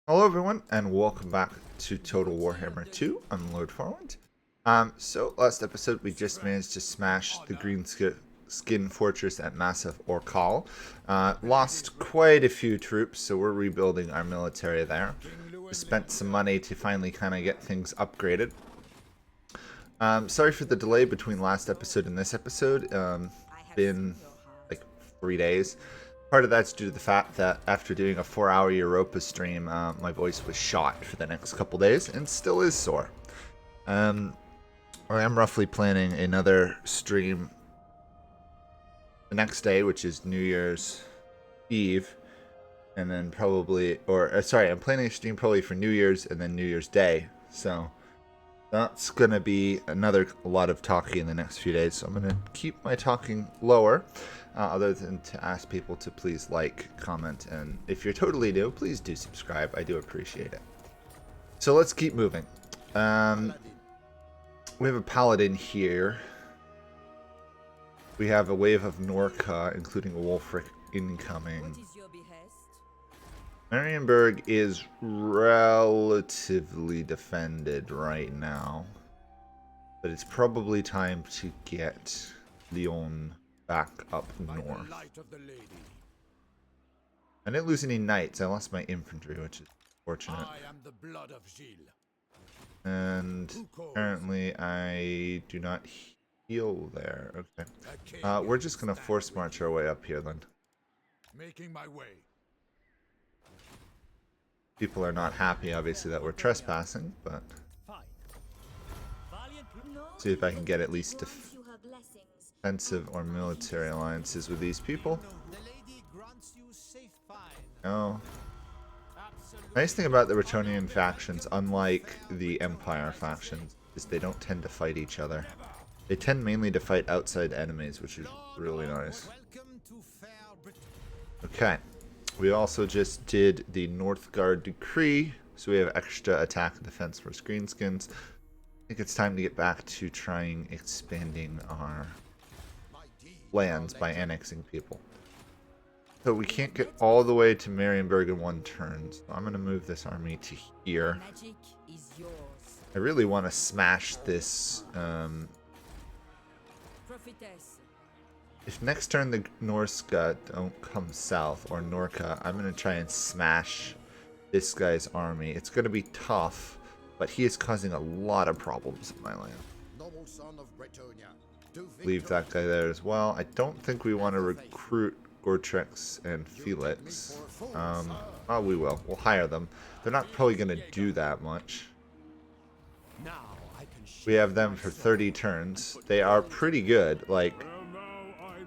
Hello everyone, and welcome back to Total Warhammer 2. I'm Lord Forwind. So last episode we just managed to smash the green skin fortress at Massive Orcal. Lost quite a few troops, so we're rebuilding our military there. We spent some money to finally kind of get things upgraded. Sorry for the delay between last episode and this episode. Been like 3 days. Part of that's due to the fact that after doing a 4-hour Europa stream, my voice was shot for the next couple days and still is sore. I am roughly planning another stream the next day, which is New Year's Eve, and then probably, sorry, I'm planning a stream probably for New Year's and then New Year's Day. So that's gonna be a lot of talking in the next few days. So I'm gonna keep my talking lower. Other than to ask people to please like, comment, and if you're totally new, please do subscribe. I do appreciate it. So let's keep moving. We have a paladin here. We have a wave of Norca, including Wulfrik incoming. Marienburg is relatively defended right now, but it's probably time to get Lyon back up north. I didn't lose any knights. I lost my infantry, which is fortunate. And apparently I do not heal there. Okay. We're just going to force march our way up here then. Making my way. People are not happy, obviously, that we're trespassing, but see if I can get at least defensive or military alliances with these people. No. Nice thing about the Bretonnian factions, unlike the Empire factions, is they don't tend to fight each other. They tend mainly to fight outside enemies, which is really nice. Okay. We also just did the Northgard Decree, so we have extra attack and defense for greenskins. I think it's time to get back to trying expanding our lands by annexing people. So we can't get all the way to Marienburg in one turn, so I'm going to move this army to here. I really want to smash this. If next turn the Norska don't come south, or Norca, I'm going to try and smash this guy's army. It's going to be tough, but he is causing a lot of problems in my land. Leave that guy there as well. I don't think we want to recruit Gortrex and Felix. Oh, we will. We'll hire them. They're not probably going to do that much. We have them for 30 turns. They are pretty good. Like,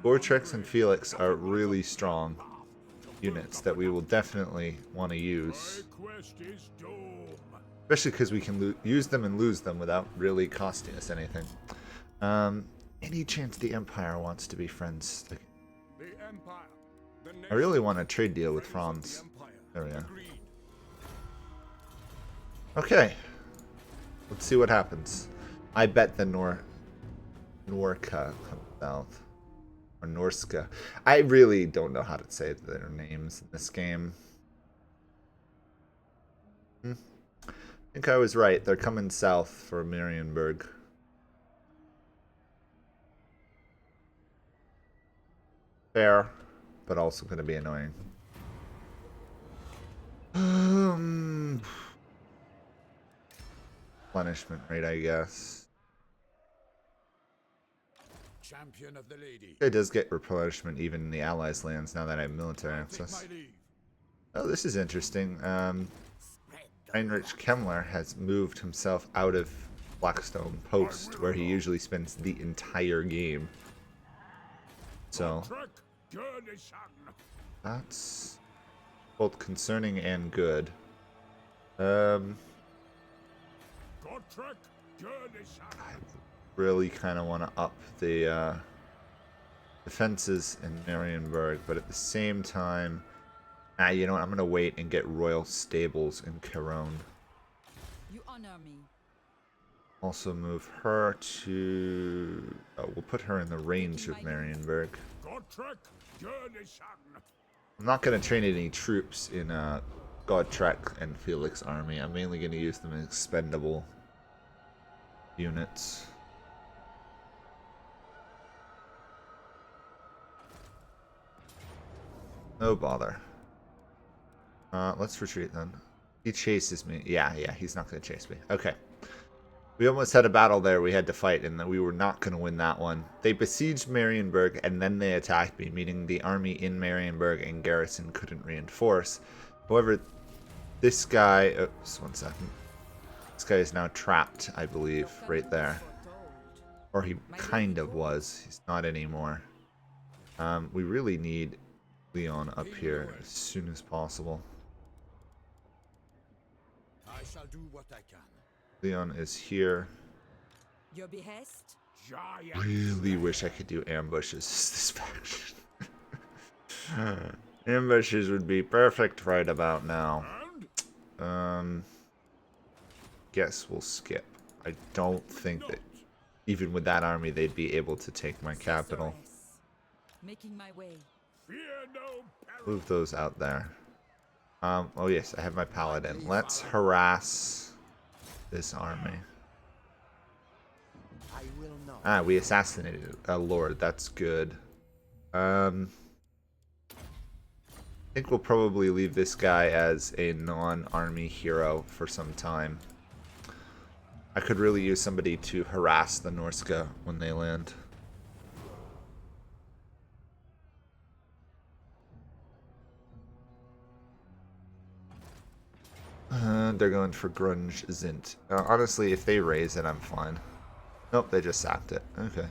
Gortrex and Felix are really strong units that we will definitely want to use. Especially because we can use them and lose them without really costing us anything. Any chance the Empire wants to be friends? I really want a trade deal with France. There we go. Okay. Let's see what happens. I bet the Norca comes south. Or Norska. I really don't know how to say their names in this game. I think I was right. They're coming south for Marienburg. Fair, but also going to be annoying. Replenishment rate, I guess. Champion of the lady. It does get replenishment even in the Allies' lands now that I have military access. Oh, this is interesting. Heinrich Kemmler has moved himself out of Blackstone Post, where he usually spends the entire game. So that's both concerning and good. I really kind of want to up the defenses in Marienburg, but at the same time, you know what? I'm going to wait and get royal stables in Caron. You honor me. Also move her to... we'll put her in the range of Marienburg. I'm not going to train any troops in Godtrek and Felix army. I'm mainly going to use them as expendable units. No bother. Let's retreat then. He chases me. Yeah, he's not going to chase me. Okay. We almost had a battle there we had to fight, and we were not going to win that one. They besieged Marienburg, and then they attacked me, meaning the army in Marienburg and garrison couldn't reinforce. However, this guy... Oops, 1 second. This guy is now trapped, I believe, right there. Or he kind of was. He's not anymore. We really need Leon up here as soon as possible. I shall do what I can. Leon is here. Your behest? Really wish I could do ambushes this faction. Ambushes would be perfect right about now. Guess we'll skip. I don't think that even with that army they'd be able to take my capital. Making my way. Move those out there. Oh yes, I have my paladin. Let's harass this army. Ah, we assassinated a lord. That's good. I think we'll probably leave this guy as a non-army hero for some time. I could really use somebody to harass the Norska when they land. They're going for Grunge Zint. Honestly, if they raise it, I'm fine. Nope, they just sacked it. Okay.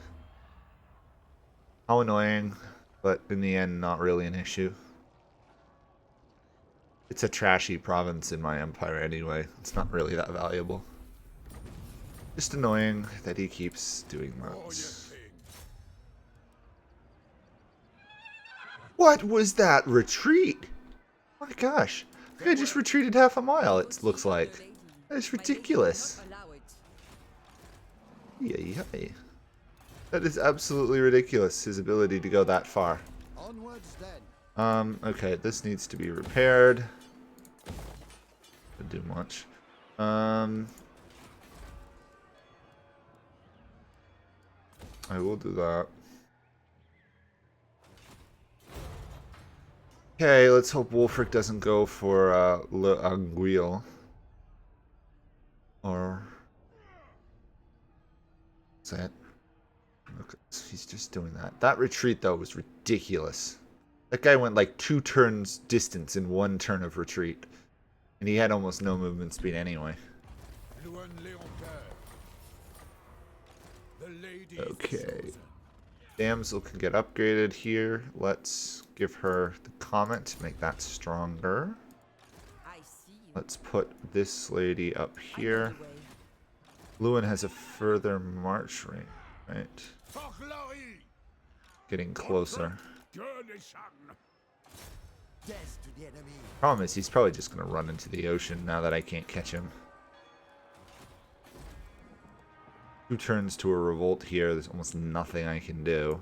How annoying, but in the end, not really an issue. It's a trashy province in my empire anyway. It's not really that valuable. Just annoying that he keeps doing that. What was that retreat? My gosh. I think I just retreated half a mile, it looks like. That is ridiculous. Yay. That is absolutely ridiculous, his ability to go that far. Okay, this needs to be repaired. Didn't do much. I will do that. Okay, let's hope Wulfrik doesn't go for Le Anguille. Or... Is that... Okay, he's just doing that. That retreat, though, was ridiculous. That guy went like 2 turns distance in 1 turn of retreat. And he had almost no movement speed anyway. Okay. Damsel can get upgraded here. Let's give her the comment to make that stronger. Let's put this lady up here. Lewin has a further march rate, right? Getting closer. Problem is, he's probably just going to run into the ocean now that I can't catch him. 2 turns to a revolt here. There's almost nothing I can do.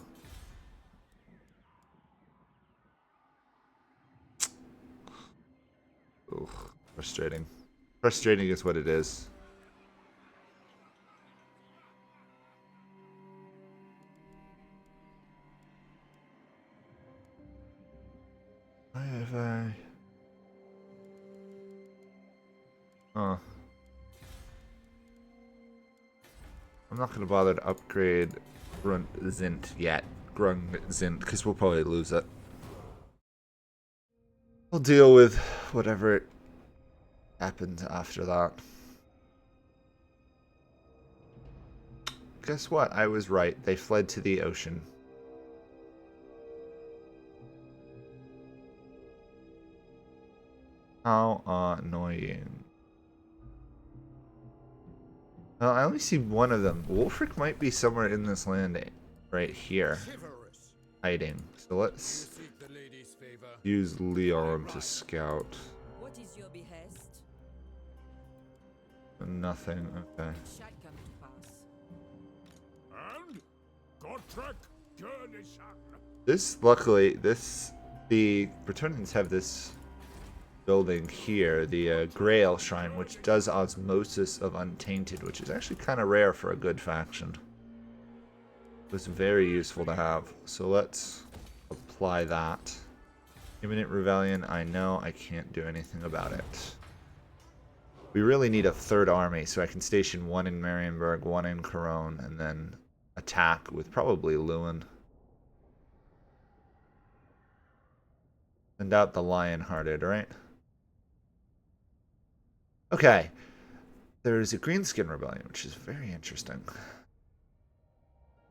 Ugh, frustrating. Frustrating is what it is. Oh. I'm not going to bother to upgrade Grung Zint yet. Because we'll probably lose it. We'll deal with whatever happens after that. Guess what? I was right. They fled to the ocean. How annoying. Well, I only see one of them. Wulfrik might be somewhere in this land right here. Hiding. So let's use Leon to scout. What is your behest? Nothing. Okay. It shall come to pass. This, luckily, the Bretonnians have this building here, the Grail Shrine, which does Osmosis of Untainted, which is actually kind of rare for a good faction. It's very useful to have. So let's apply that. Imminent Rebellion, I know I can't do anything about it. We really need a third army, so I can station one in Marienburg, one in Cologne, and then attack with probably Lewin. Send out the Lionhearted, right? Okay. There's a Greenskin Rebellion, which is very interesting.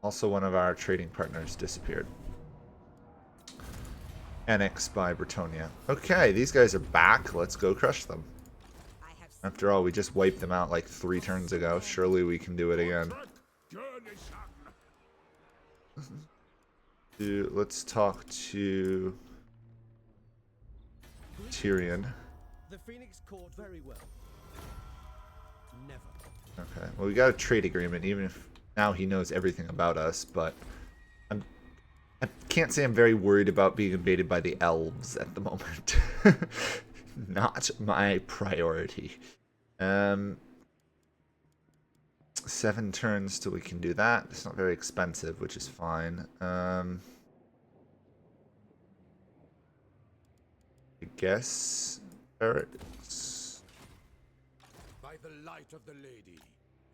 Also, one of our trading partners disappeared. Annexed by Bretonnia. Okay, these guys are back. Let's go crush them. After all, we just wiped them out like 3 turns ago. Surely we can do it again. Let's talk to Tyrion. The Phoenix caught very well. Never. Okay, well, we got a trade agreement, even if now he knows everything about us, but I can't say I'm very worried about being invaded by the elves at the moment. Not my priority. 7 turns till we can do that. It's not very expensive, which is fine. I guess Barracks. By the light of the lady.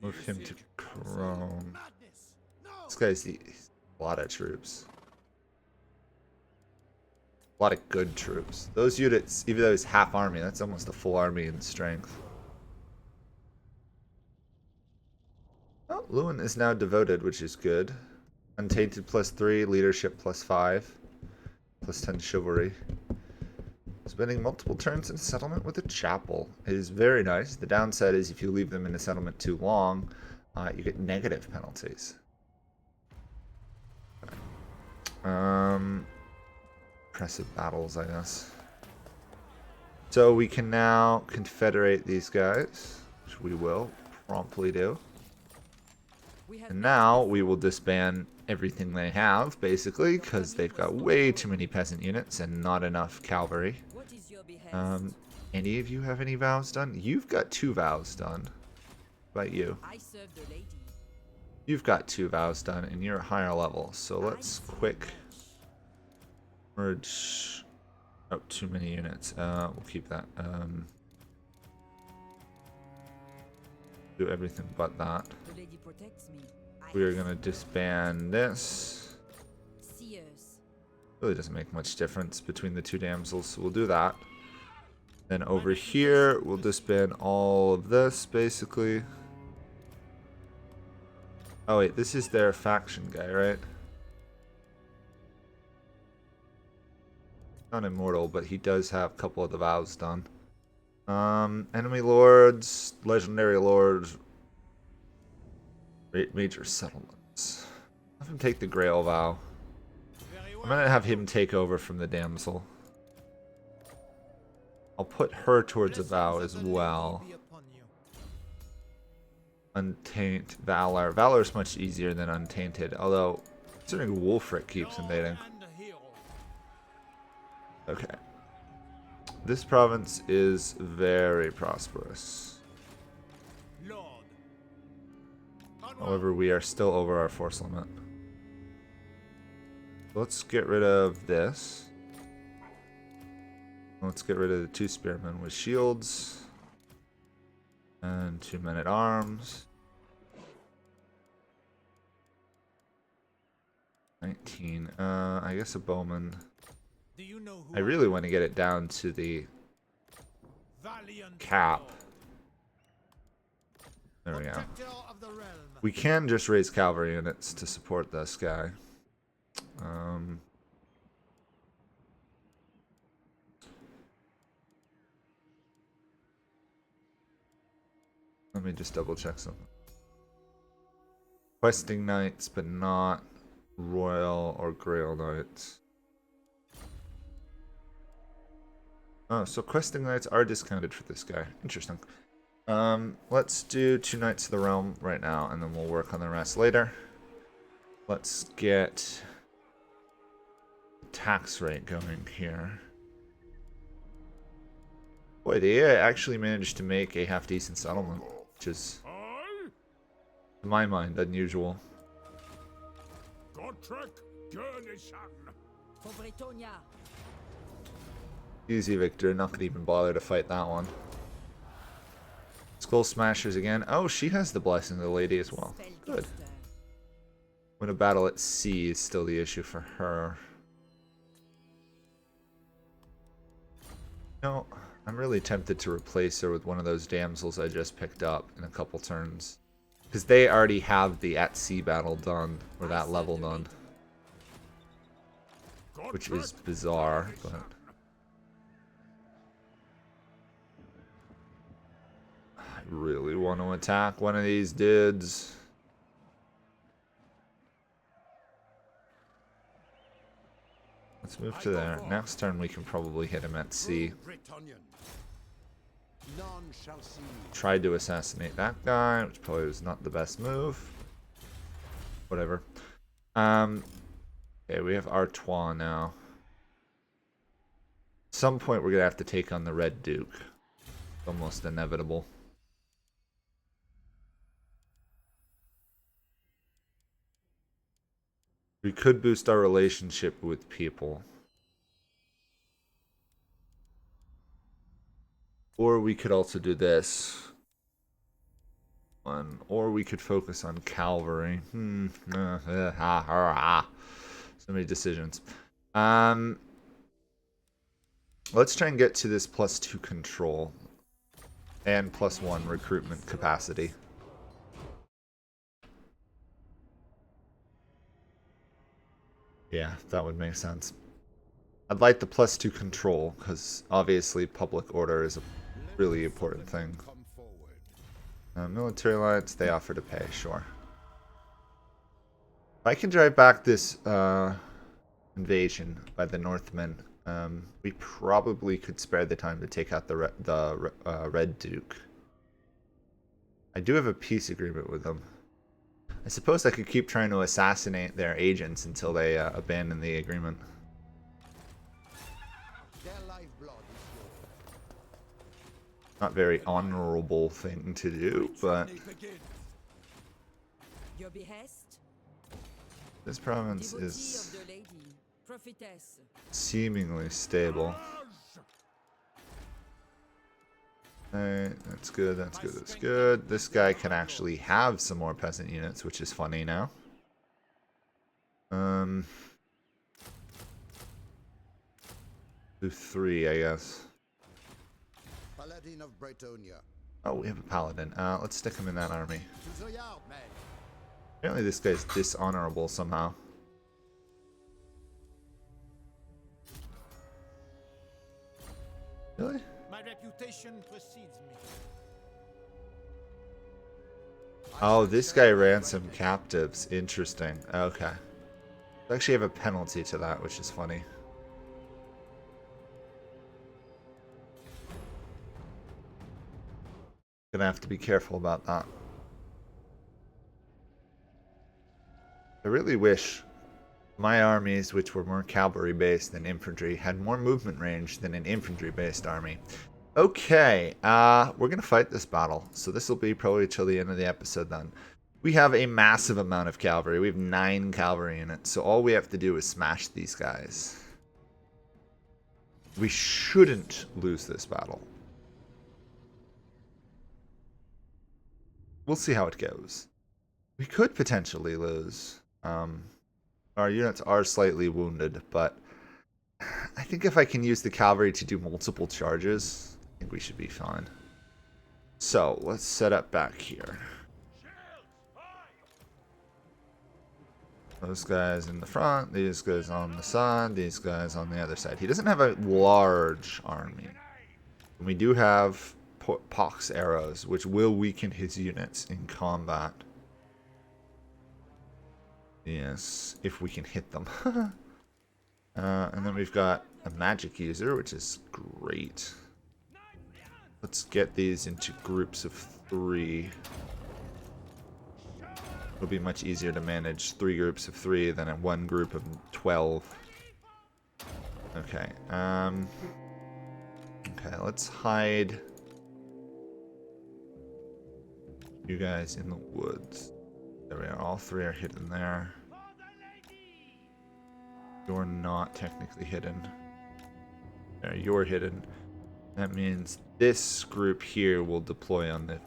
Move him to Chrome. This guy's a lot of troops. A lot of good troops. Those units, even though it's half army, that's almost a full army in strength. Oh, Lewin is now devoted, which is good. Untainted +3, leadership +5, +10 chivalry. Spending multiple turns in settlement with a chapel is very nice. The downside is if you leave them in a settlement too long, you get negative penalties. Impressive battles, I guess. So we can now confederate these guys, which we will promptly do. And now we will disband everything they have, basically, because they've got way too many peasant units and not enough cavalry. Any of you have any vows done? You've got 2 vows done. What about you? You've got 2 vows done, and you're a higher level. So let's quick merge. Oh, too many units. We'll keep that. Do everything but that. We are gonna disband this. Really doesn't make much difference between the 2 damsels, so we'll do that. Then over here, we'll disband all of this, basically. Oh wait, this is their faction guy, right? Not immortal, but he does have a couple of the vows done. Enemy lords, legendary lords, major settlements. Have him take the Grail vow. I'm gonna have him take over from the damsel. I'll put her towards a vow as well. Untaint Valor. Valor is much easier than Untainted, although considering Wulfrik keeps invading. Okay. This province is very prosperous. However, we are still over our force limit. Let's get rid of this. Let's get rid of the 2 spearmen with shields. And 2 men-at-arms. 19. I guess a bowman. I really want to get it down to the cap. There we go. We can just raise cavalry units to support this guy. Let me just double check something. Questing knights, but not royal or grail knights. Oh, so questing knights are discounted for this guy. Interesting. Let's do 2 Knights of the Realm right now, and then we'll work on the rest later. Let's get tax rate going here. Boy, the AI actually managed to make a half-decent settlement, which is, to my mind, unusual. For Bretonnia. Easy, Victor. Not gonna even bother to fight that one. Skull Smashers again. Oh, she has the Blessing of the Lady as well. Good. Win a battle at sea is still the issue for her. No, I'm really tempted to replace her with one of those damsels I just picked up in a couple turns. Because they already have the at sea battle done, or that level done. Which is bizarre, but... I really want to attack one of these dudes. Let's move to there. Next turn we can probably hit him at sea. Tried to assassinate that guy, which probably was not the best move. Whatever. Okay, we have Artois now. At some point we're gonna have to take on the Red Duke. It's almost inevitable. We could boost our relationship with people. Or we could also do this one. Or we could focus on cavalry. So many decisions. Let's try and get to this +2 control. And +1 recruitment capacity. Yeah, that would make sense. I'd like the +2 control, because obviously public order is a really important thing. Military alliance, they offer to pay, sure. If I can drive back this invasion by the Northmen, we probably could spare the time to take out the Red Duke. I do have a peace agreement with them. I suppose I could keep trying to assassinate their agents until they abandon the agreement. Not very honorable thing to do, but Your behest. this province Devotee is of the lady, prophetess. seemingly stable. Alright, that's good, that's good, that's good. This guy can actually have some more peasant units, which is funny now. Do 3, I guess. Paladin of Bretonnia. Oh, we have a paladin. Let's stick him in that army. Apparently this guy's dishonorable somehow. Really? My reputation precedes me. Oh, this guy ransomed captives. Interesting. Okay. I actually have a penalty to that, which is funny. Gonna have to be careful about that. I really wish my armies, which were more cavalry based than infantry, had more movement range than an infantry based army. Okay, we're gonna fight this battle, so this will be probably till the end of the episode then. We have a massive amount of cavalry. We have 9 cavalry units, so all we have to do is smash these guys. We shouldn't lose this battle. We'll see how it goes. We could potentially lose. Our units are slightly wounded, but I think if I can use the cavalry to do multiple charges, I think we should be fine. So, let's set up back here. Those guys in the front, these guys on the side, these guys on the other side. He doesn't have a large army. And we do have pox arrows, which will weaken his units in combat. Yes, if we can hit them. And then we've got a magic user, which is great. Let's get these into groups of 3. It'll be much easier to manage 3 groups of 3 than in 1 group of 12. Okay, Okay, let's hide you guys in the woods. There we are. All three are hidden there. You're not technically hidden. There, you're hidden. That means this group here will deploy on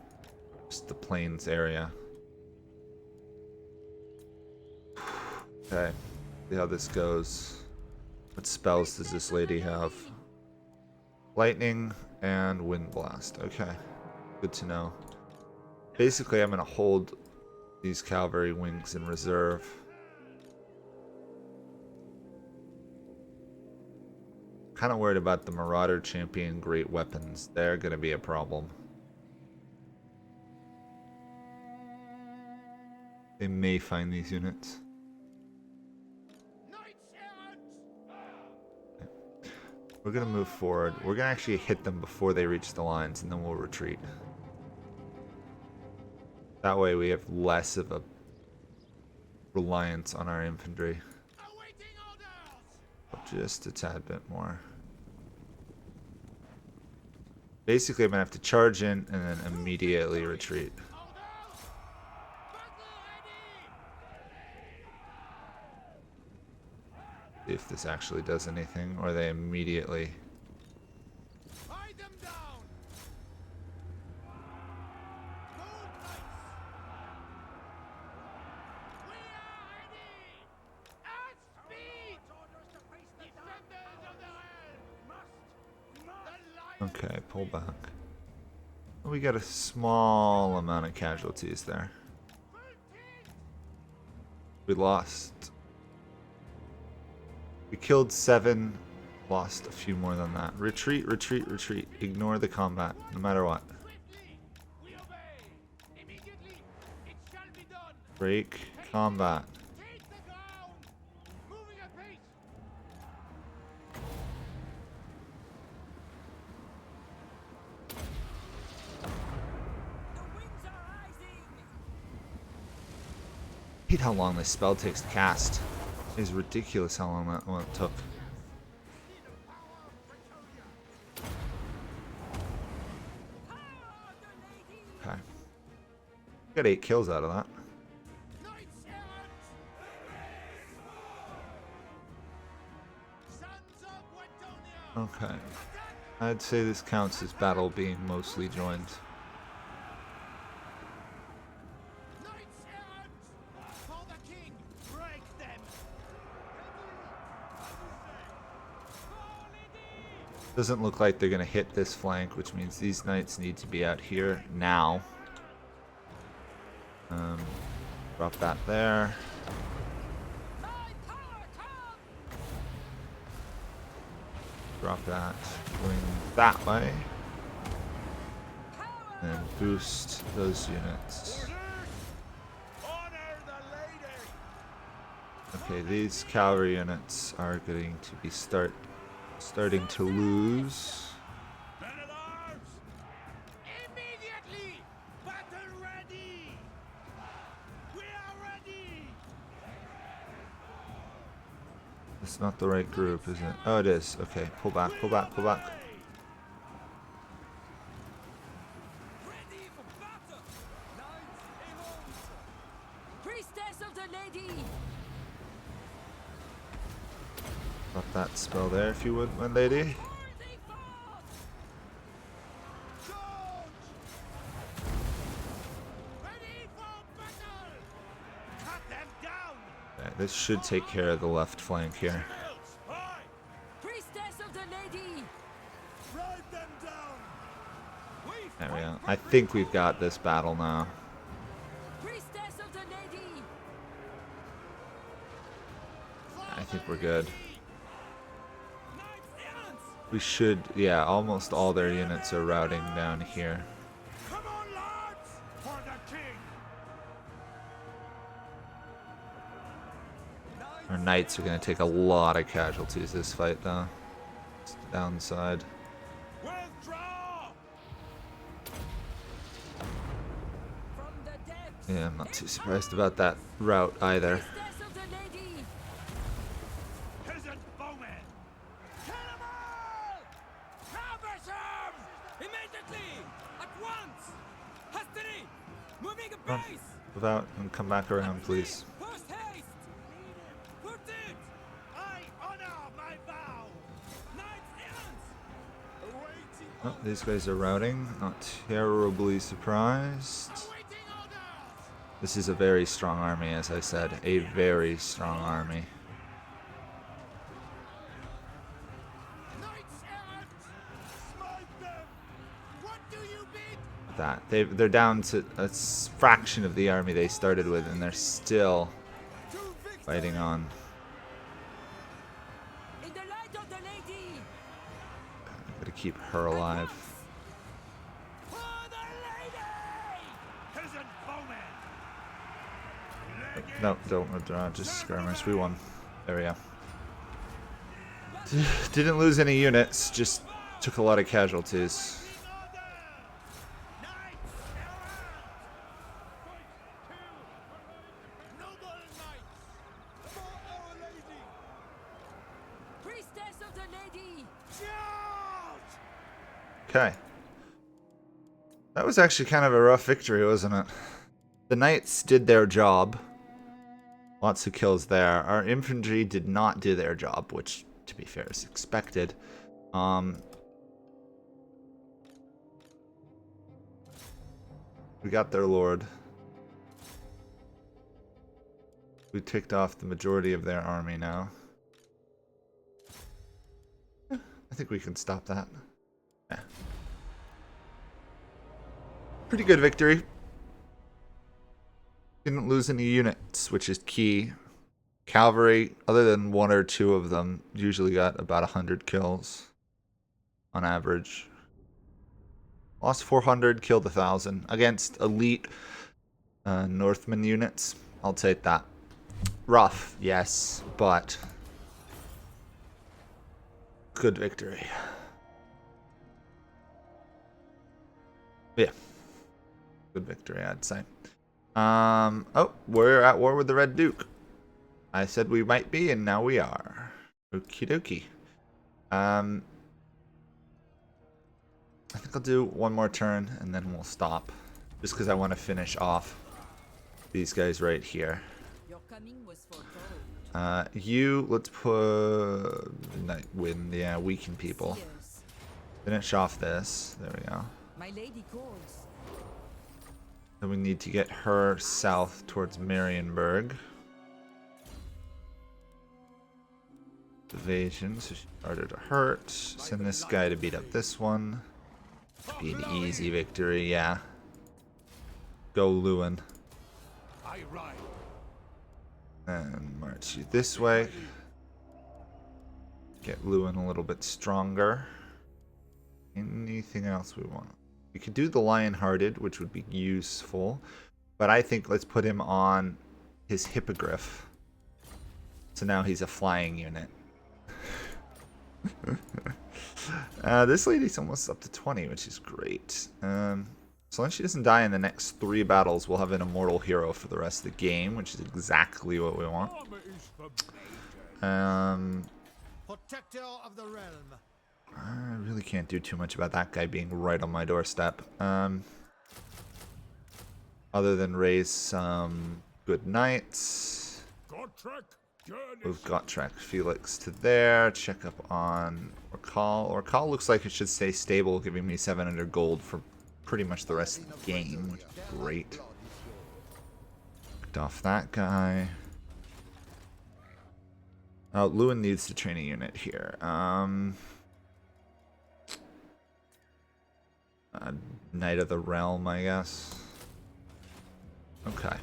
just the plains area. Okay, see how this goes. What spells does this lady have? Lightning and wind blast. Okay, good to know. Basically, I'm gonna hold these cavalry wings in reserve. Kind of worried about the Marauder Champion great weapons. They're gonna be a problem. They may find these units. We're gonna move forward. We're gonna actually hit them before they reach the lines, and then we'll retreat. That way we have less of a reliance on our infantry. Just a tad bit more. Basically, I'm gonna have to charge in and then immediately retreat. See if this actually does anything, or they immediately. Okay, pull back. We got a small amount of casualties there. We lost. We killed 7, lost a few more than that. Retreat, retreat, retreat. Ignore the combat, no matter what. Break combat. I hate how long this spell takes to cast. It is ridiculous how long that one took. Okay. Got 8 kills out of that. Okay. I'd say this counts as battle being mostly joined. Doesn't look like they're going to hit this flank, which means these knights need to be out here now. Drop that there. Drop that, going that way. And boost those units. Okay, these cavalry units are going to be starting to lose. It's not the right group, is it? Oh, it is. Okay, pull back, pull back, pull back. Drop that spell there if you would, my lady. Okay, this should take care of the left flank here. There we go. I think we've got this battle now. I think we're good. We should, yeah, almost all their units are routing down here. Our knights are going to take a lot of casualties this fight, though. It's the downside. Yeah, I'm not too surprised about that route either. once! Hastily! Moving a Run. base! Move out and come back around, please. Post haste! Put it! I honor my vow! Knights errant! Awaiting Oh, these guys are routing. Not terribly surprised. Awaiting orders! This is a very strong army, as I said. A very strong army. Knights errant! Smite them! What do you bid? That they're down to a fraction of the army they started with, and they're still To victory! fighting on. In the light of the lady! Gotta keep her alive. For the lady! Peasant bowmen! No, don't withdraw. Just skirmish. We won. There we go. Didn't lose any units. Just took a lot of casualties. Priestess of the lady! Okay. That was actually kind of a rough victory, wasn't it? The knights did their job. Lots of kills there. Our infantry did not do their job, which, to be fair, is expected. We got their lord. We ticked off the majority of their army now. Yeah, I think we can stop that. Yeah. Pretty good victory. Didn't lose any units, which is key. Cavalry, other than one or two of them, usually got about 100 kills on average. Lost 400, killed 1,000 against elite Northman units. I'll take that. Rough, yes, but good victory. Yeah, good victory, I'd say. Oh, we're at war with the Red Duke. I said we might be, and now we are. Okie dokie. I think I'll do one more turn, and then we'll stop. Just because I want to finish off these guys right here. Your coming was foretold. Let's put Night Wind, yeah, weaken people. Seers. Finish off this. There we go. My lady calls. Then we need to get her south towards Marienburg. Evasion, so she started to hurt. Send this guy to beat up this one. Be an easy victory, yeah. Go Lewin. I ride. And march you this way. Get Lewin a little bit stronger. Anything else we want? We could do the Lion-Hearted, which would be useful. But I think let's put him on his Hippogriff. So now he's a flying unit. This lady's almost up to 20, which is great. So long as she doesn't die in the next 3 battles, we'll have an immortal hero for the rest of the game, which is exactly what we want. Protector of the realm. I really can't do too much about that guy being right on my doorstep. Other than raise some good knights. Move Gotrek Felix to there. Check up on Orkal. Orkal looks like it should stay stable, giving me 700 gold for pretty much the rest of the game, which is great. Picked off that guy. Oh, Lewin needs to train a unit here. Knight of the Realm, I guess. Okay.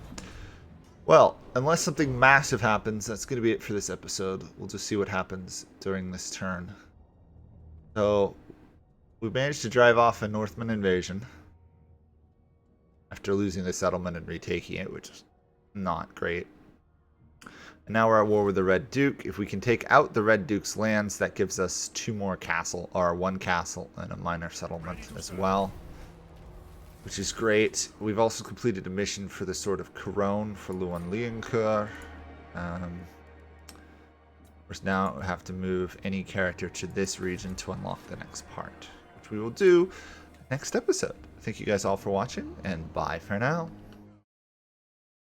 Well, unless something massive happens, that's going to be it for this episode. We'll just see what happens during this turn. So, we managed to drive off a Northman invasion after losing the settlement and retaking it, which is not great. And now we're at war with the Red Duke. If we can take out the Red Duke's lands, that gives us 2 more castle, or 1 castle and a minor settlement as well, which is great. We've also completed a mission for the Sword of Couronne for Luan Liancourt. We now have to move any character to this region to unlock the next part, which we will do next episode. thank you guys all for watching, and bye for now.